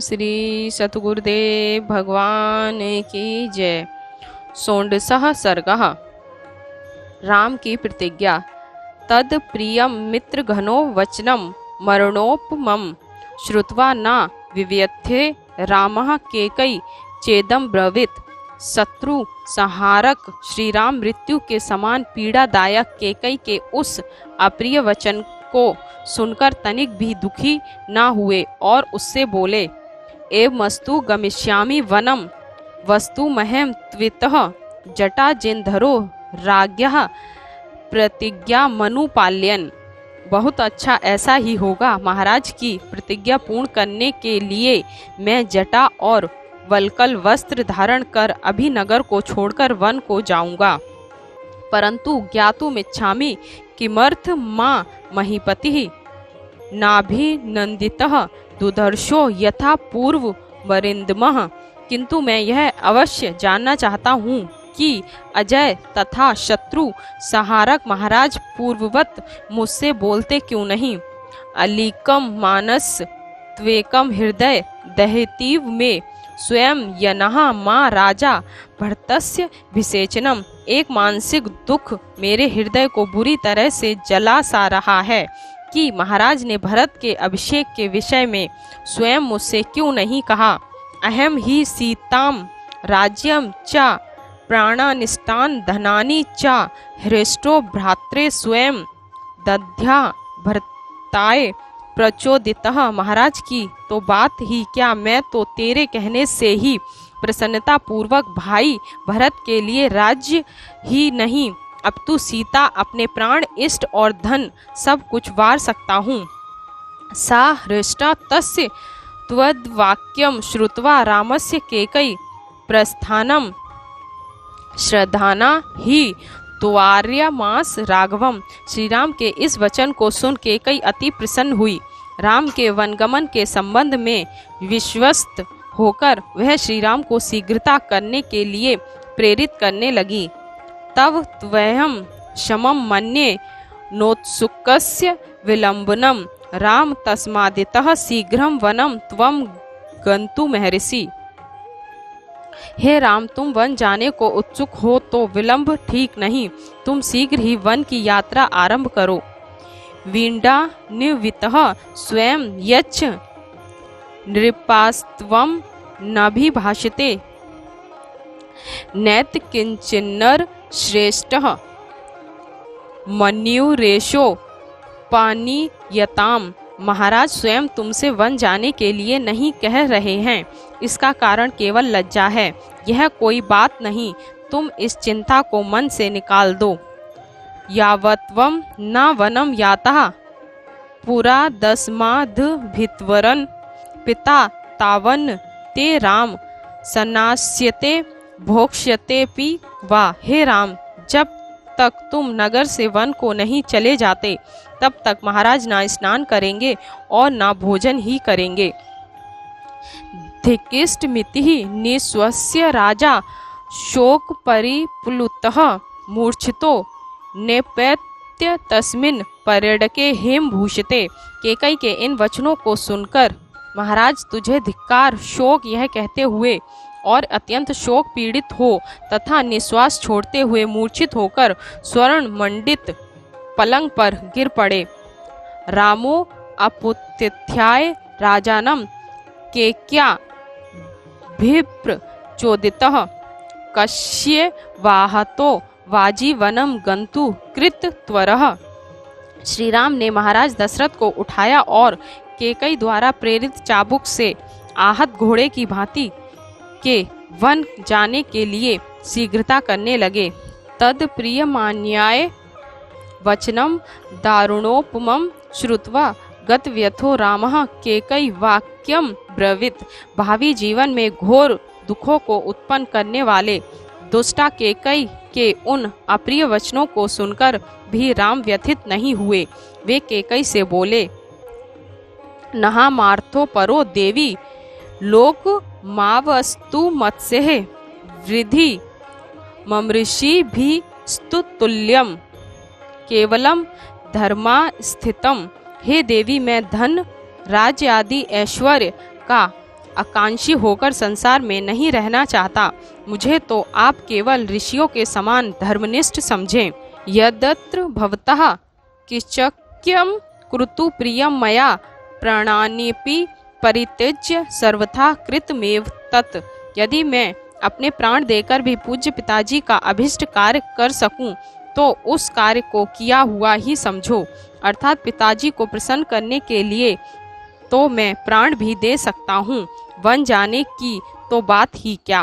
श्री सतगुरुदेव भगवान की जय। सोंडसः सर्गः। राम की प्रतिज्ञा। तद प्रियम मित्र घनो वचनम मरणोपमं श्रुत्वा न विव्यथे रामः केकई चेदम ब्रवीत। शत्रु संहारक श्री राम मृत्यु के समान पीड़ादायक केकई के उस अप्रिय वचन को सुनकर तनिक भी दुखी न हुए और उससे बोले, एवमस्तु गमिष्यामि वनम वस्तु महेम त्वितः जटा जिनधरो राज्ञः प्रतिज्ञा मनुपाल्यन। बहुत अच्छा, ऐसा ही होगा। महाराज की प्रतिज्ञा पूर्ण करने के लिए मैं जटा और वल्कल वस्त्र धारण कर अभी नगर को छोड़कर वन को जाऊंगा। परंतु ज्ञातुमिच्छामि किमर्थ मां महीपति नाभिनंदितः दुधर्षो यथा पूर्व वरिंदमः। किंतु मैं यह अवश्य जानना चाहता हूँ कि अजय तथा शत्रु संहारक महाराज पूर्ववत मुझसे बोलते क्यों नहीं। अलीकम मानस त्वेकम हृदय दहतीव में स्वयं यनः माँ राजा भरतस्य विसेचनम। एक मानसिक दुख मेरे हृदय को बुरी तरह से जला सा रहा है कि महाराज ने भरत के अभिषेक के विषय में स्वयं मुझसे क्यों नहीं कहा। अहम ही सीताम राज्यम च प्राणानिष्टान धनानि च हृष्टो भ्रात्रे स्वयं दध्या भरताय प्रचोदितः। महाराज की तो बात ही क्या, मैं तो तेरे कहने से ही प्रसन्नता पूर्वक भाई भरत के लिए राज्य ही नहीं अपितु सीता अपने प्राण इष्ट और धन सब कुछ वार सकता हूँ। सा हृष्टा तस्य त्वद्वाक्यम श्रुत्वा रामस्य केकई प्रस्थानम श्रद्धाना ही द्वार्यमास राघवम। श्री राम के इस वचन को सुन केकई अति प्रसन्न हुई। राम के वनगमन के संबंध में विश्वस्त होकर वह श्री राम को शीघ्रता करने के लिए प्रेरित करने लगी। तव त्वहम शमं मन्ये नोत्सुकस्य विलंबनम राम तस्मादितः शीघ्रं वनम त्वं गन्तुमर्हसि। हे राम, तुम वन जाने को उत्सुक हो तो विलंब ठीक नहीं। तुम शीघ्र ही वन की यात्रा आरंभ करो। वींडा निवितः स्वयं यच्छ नृपास्त्वं नभिभाषते नैत किंचिन्नर श्रेष्ठः मन्युरेशो पानीयताम। महाराज स्वयं तुमसे वन जाने के लिए नहीं कह रहे हैं, इसका कारण केवल लज्जा है। यह कोई बात नहीं, तुम इस चिंता को मन से निकाल दो। यावत्वम न वनम यातः पुरा दस्माद् भित्वरन पिता तावन ते राम सनास्यते भोक्ष्यते पि वा। हे राम, जब तक तुम नगर से वन को नहीं चले जाते तब तक महाराज ना स्नान करेंगे और ना भोजन ही करेंगे। धिक्किष्ट मिति निस्वस्य राजा शोक परिप्लुतः मूर्छितो नेपत्य तस्मिन् पर्यटके हेम भूषते। केकई के इन वचनों को सुनकर महाराज तुझे धिक्कार, शोक यह कहते हुए और अत्यंत शोक पीड़ित हो तथा निश्वास छोड़ते हुए मूर्छित होकर स्वर्ण मंडित पलंग पर गिर पड़े। रामो अपुत्थ्याय राजानम केक्या भिप्र चोदितः कश्ये वाहतो वाजीवनम गंतु कृत त्वरः। श्री राम ने महाराज दशरथ को उठाया और केकई द्वारा प्रेरित चाबुक से आहत घोड़े की भांति के वन जाने के लिए शीघ्रता करने लगे। तद प्रियमान्याय वचनम दारुणोपमं श्रुत्वा गतव्यथो रामः केकई वाक्यम ब्रवीत। भावी जीवन में घोर दुखों को उत्पन्न करने वाले दुष्टा केकई के उन अप्रिय वचनों को सुनकर भी राम व्यथित नहीं हुए। वे केकई से बोले, नहा मार्थो परो देवी लोक मावस्तु मत्स्य वृद्धि ममृषि भी स्तुतुल्यम केवलम धर्मा स्थितम। हे देवी, मैं धन राज्य आदि ऐश्वर्य का आकांक्षी होकर संसार में नहीं रहना चाहता। मुझे तो आप केवल ऋषियों के समान धर्मनिष्ठ समझें। यदत्र भवतः किचक्यम कुरुतु प्रियम मया प्राणान्यपि परित्यज्य सर्वथा कृतमेव तत्। यदि मैं अपने प्राण देकर भी पूज्य पिताजी का अभिष्ट कार्य कर सकूं, तो उस कार्य को किया हुआ ही समझो। अर्थात पिताजी को प्रसन्न करने के लिए तो मैं प्राण भी दे सकता हूँ, वन जाने की तो बात ही क्या।